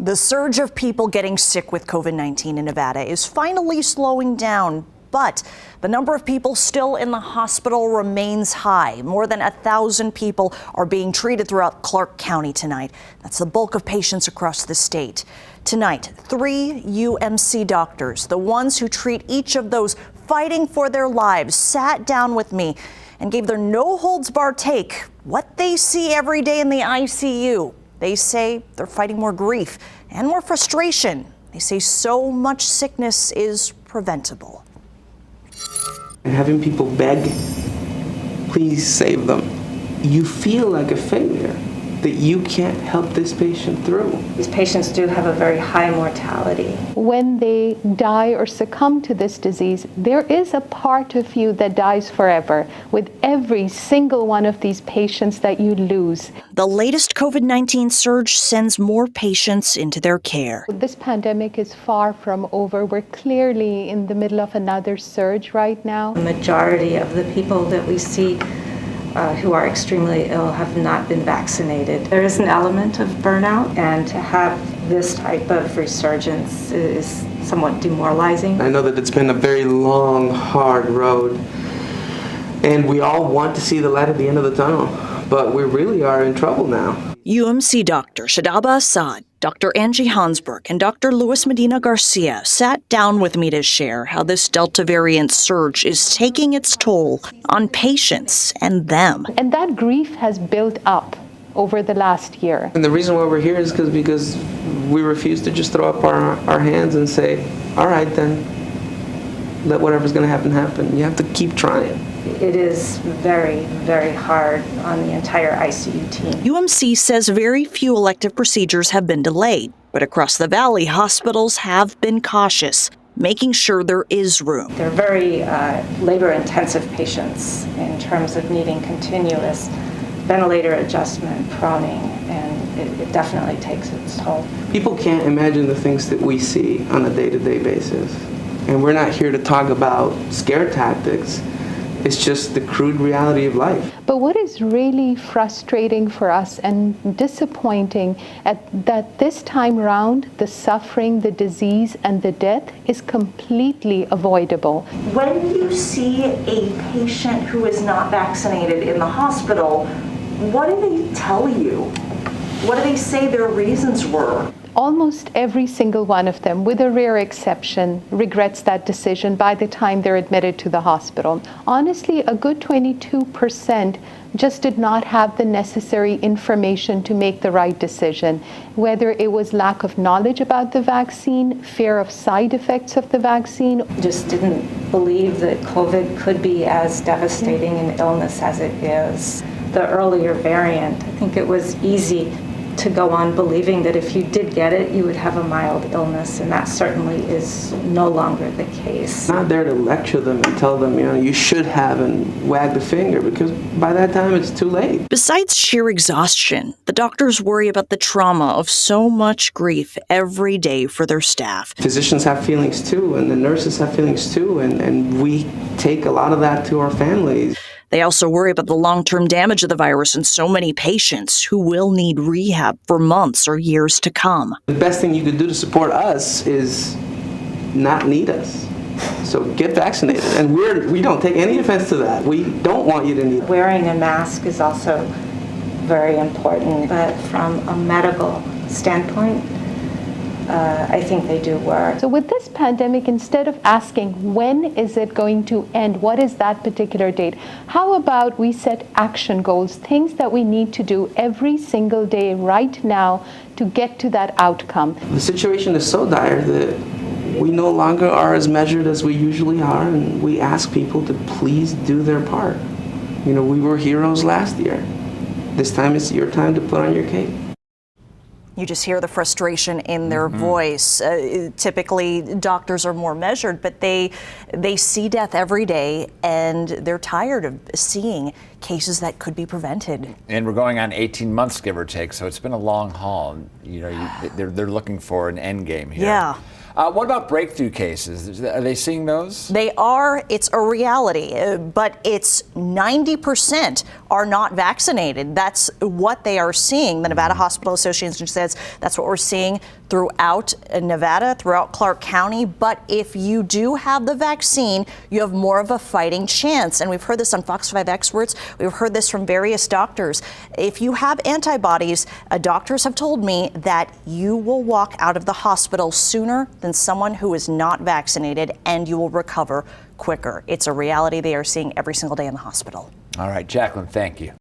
The surge of people getting sick with COVID-19 in Nevada is finally slowing down, but the number of people still in the hospital remains high. More than 1,000 people are being treated throughout Clark County tonight. That's the bulk of patients across the state. Tonight, 3 UMC doctors, the ones who treat each of those fighting for their lives, sat down with me and gave their no-holds-barred take, what they see every day in the ICU. They say they're fighting more grief and more frustration. They say so much sickness is preventable. And having people beg, please save them. You feel like a failure that you can't help this patient through. These patients do have a very high mortality. When they die or succumb to this disease, there is a part of you that dies forever with every single one of these patients that you lose. The latest COVID-19 surge sends more patients into their care. This pandemic is far from over. We're clearly in the middle of another surge right now. The majority of the people that we see who are extremely ill have not been vaccinated. There is an element of burnout, and to have this type of resurgence is somewhat demoralizing. I know that it's been a very long, hard road, and we all want to see the light at the end of the tunnel, but we really are in trouble now. UMC Dr. Shadaba Assad, Dr. Angie Hansberg, and Dr. Luis Medina Garcia sat down with me to share how this Delta variant surge is taking its toll on patients and them. And that grief has built up over the last year. And the reason why we're here is because we refuse to just throw up our hands and say, all right then, let whatever's going to happen, happen. You have to keep trying. It is very, very hard on the entire ICU team. UMC says very few elective procedures have been delayed, but across the valley, hospitals have been cautious, making sure there is room. They're very labor-intensive patients in terms of needing continuous ventilator adjustment, proning, and it definitely takes its toll. People can't imagine the things that we see on a day-to-day basis. And we're not here to talk about scare tactics. It's just the crude reality of life. But what is really frustrating for us and disappointing that this time around, the suffering, the disease, and the death is completely avoidable. When you see a patient who is not vaccinated in the hospital, what do they tell you? What do they say their reasons were? Almost every single one of them, with a rare exception, regrets that decision by the time they're admitted to the hospital. Honestly, a good 22% just did not have the necessary information to make the right decision, whether it was lack of knowledge about the vaccine, fear of side effects of the vaccine. Just didn't believe that COVID could be as devastating an illness as it is. The earlier variant, I think it was easy to go on believing that if you did get it, you would have a mild illness, and that certainly is no longer the case. I'm not there to lecture them and tell them, you should have and wag the finger, because by that time it's too late. Besides sheer exhaustion, the doctors worry about the trauma of so much grief every day for their staff. Physicians have feelings too, and the nurses have feelings too, and we take a lot of that to our families. They also worry about the long-term damage of the virus in so many patients who will need rehab for months or years to come. The best thing you could do to support us is not need us. So get vaccinated. And we don't take any offense to that. We don't want you to need it. Wearing a mask is also very important, but from a medical standpoint, I think they do work. So with this pandemic, instead of asking when is it going to end, what is that particular date, how about we set action goals, things that we need to do every single day right now to get to that outcome. The situation is so dire that we no longer are as measured as we usually are, and we ask people to please do their part. We were heroes last year. This time it's your time to put on your cape. You just hear the frustration in their voice. Typically, doctors are more measured, but they see death every day, and they're tired of seeing cases that could be prevented. And we're going on 18 months, give or take, so it's been a long haul. They're looking for an end game here. Yeah. What about breakthrough cases? Are they seeing those? They are. It's a reality, but it's 90% are not vaccinated. That's what they are seeing. The Nevada Hospital Association says that's what we're seeing throughout Nevada, throughout Clark County. But if you do have the vaccine, you have more of a fighting chance. And we've heard this on Fox 5 Experts. We've heard this from various doctors. If you have antibodies, doctors have told me that you will walk out of the hospital sooner than someone who is not vaccinated, and you will recover quicker. It's a reality they are seeing every single day in the hospital. All right, Jacqueline, thank you.